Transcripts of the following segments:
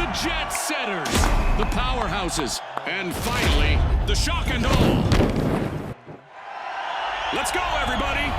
the Jet Setters, the Powerhouses, and finally, the Shock and Awe. Let's go, everybody!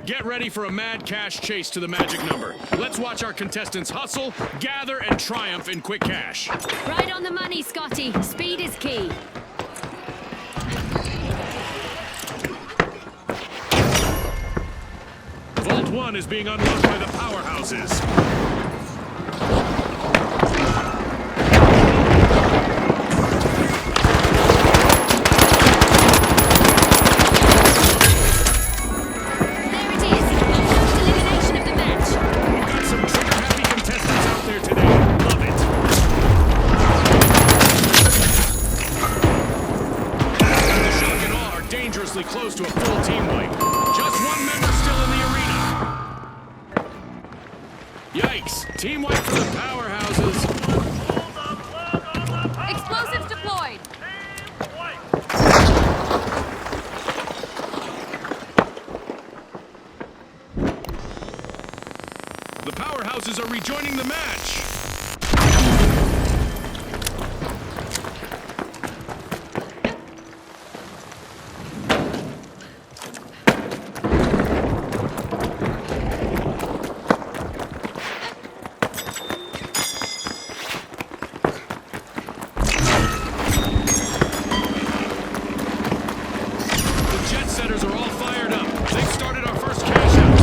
Get ready for a mad cash chase to the magic number. Let's watch our contestants hustle, gather, and triumph in quick cash. Right on the money, Scotty. Speed is key. Vault 1 is being unlocked by the Powerhouses. Close to a full team wipe. Just one member still in the arena. Yikes. Team wipe for the Powerhouses. Explosives deployed. The Powerhouses are rejoining the match. Setters are all fired up. They've started our first cash out.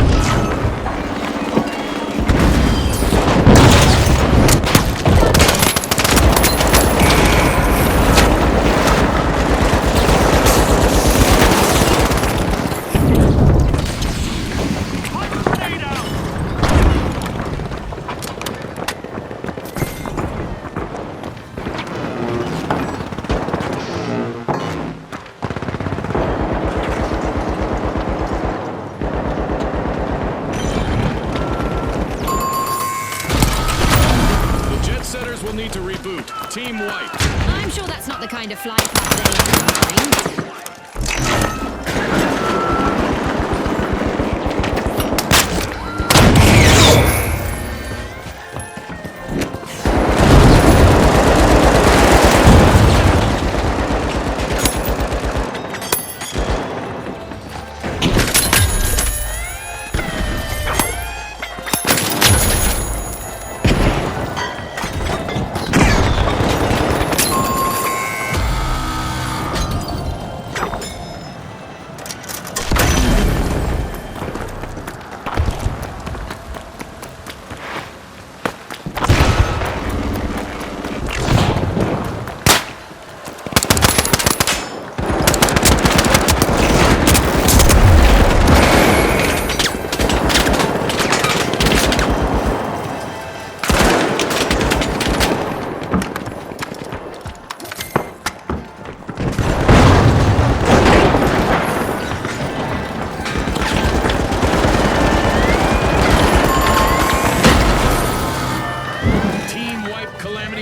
Will need to reboot. Team wipe. I'm sure that's not the kind of flight path they have in mind.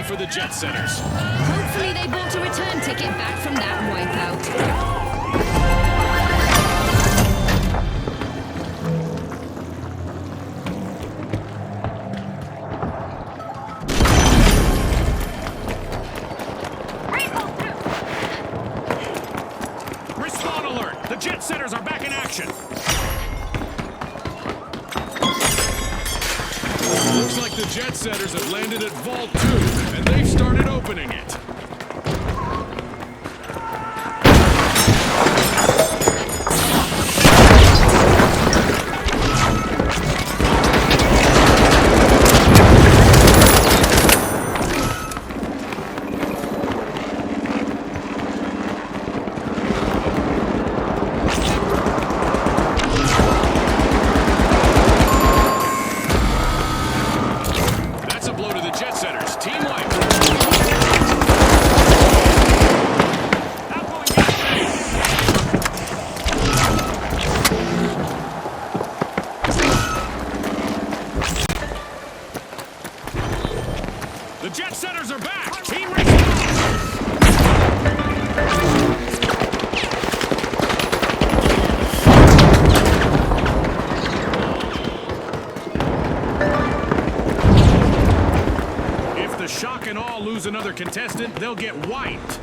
For the Jet Setters. Hopefully they bought a return ticket back from that wipeout. Respawn alert! The Jet Setters are back in action! Looks like the Jet Setters have landed at Vault 2, and they've started opening it. The Jet Setters are back! Team Respawn! the Shock and Awe lose another contestant, they'll get wiped.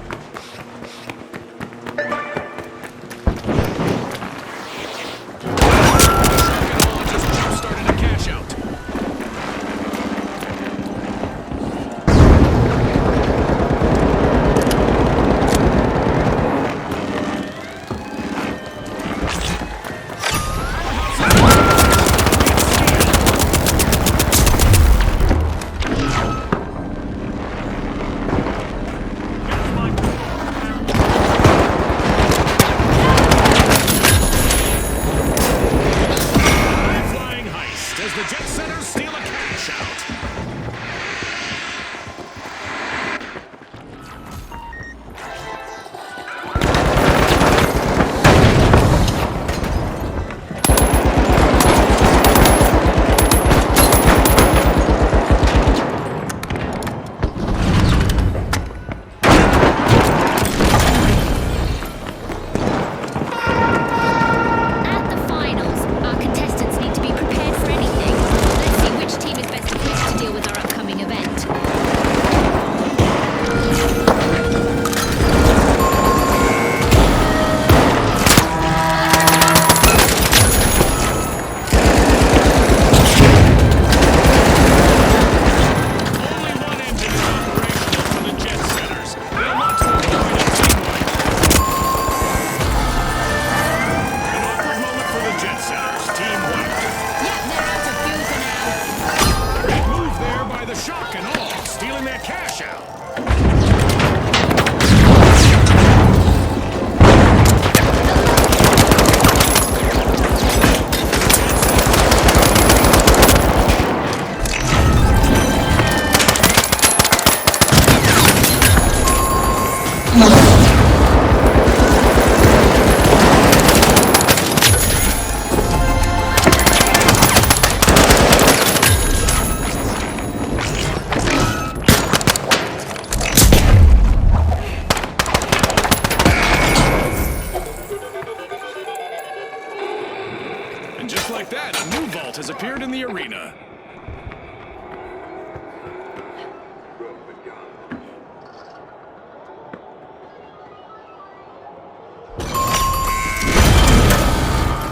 And just like that, a new vault has appeared in the arena.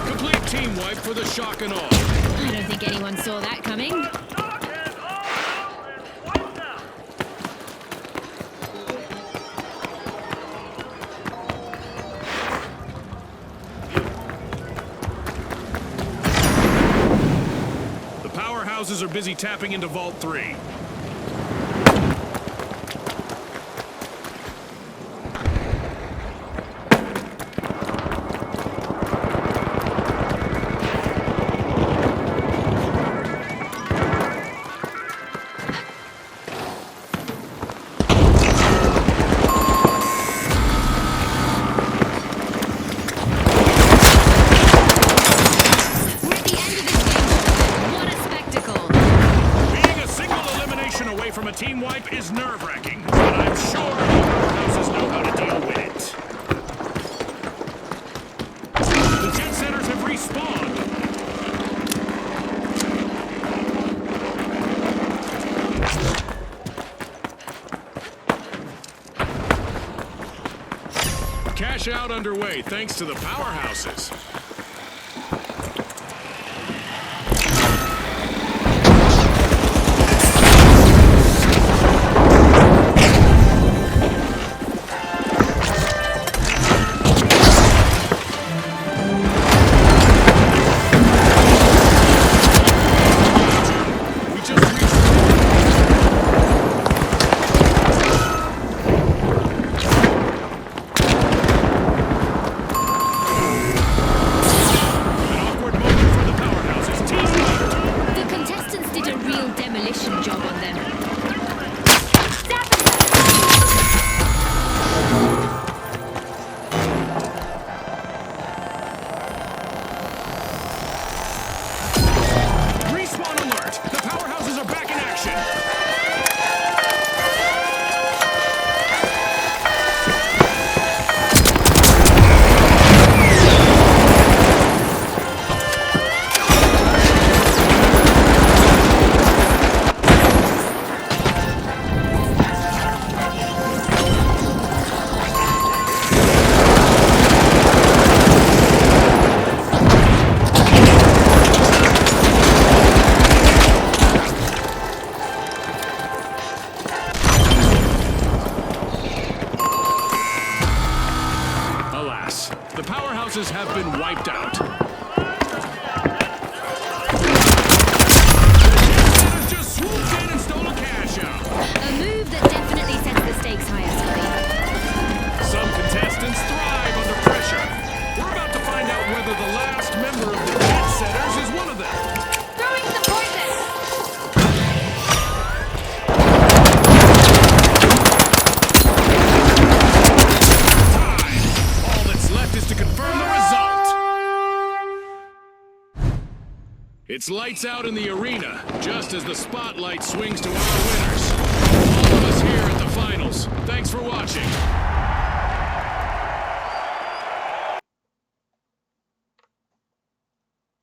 Complete team wipe for the Shock and Awe. I don't think anyone saw that coming. Houses are busy tapping into Vault 3. From a team wipe is nerve-wracking, but I'm sure powerhouses know how to deal with it. The Jet Setters have respawned. Cash out underway thanks to the powerhouses. forces have been wiped out. Just swooped in and stole a cash out. A move that definitely sets the stakes higher, Scully. Some contestants thrive under pressure. We're about to find out whether the last member of the Jet Setters is one of them. Throwing the poison! Time. All that's left is to confirm the result. It's lights out in the arena, just as the spotlight swings to our winners. All of us here at the finals. Thanks for watching.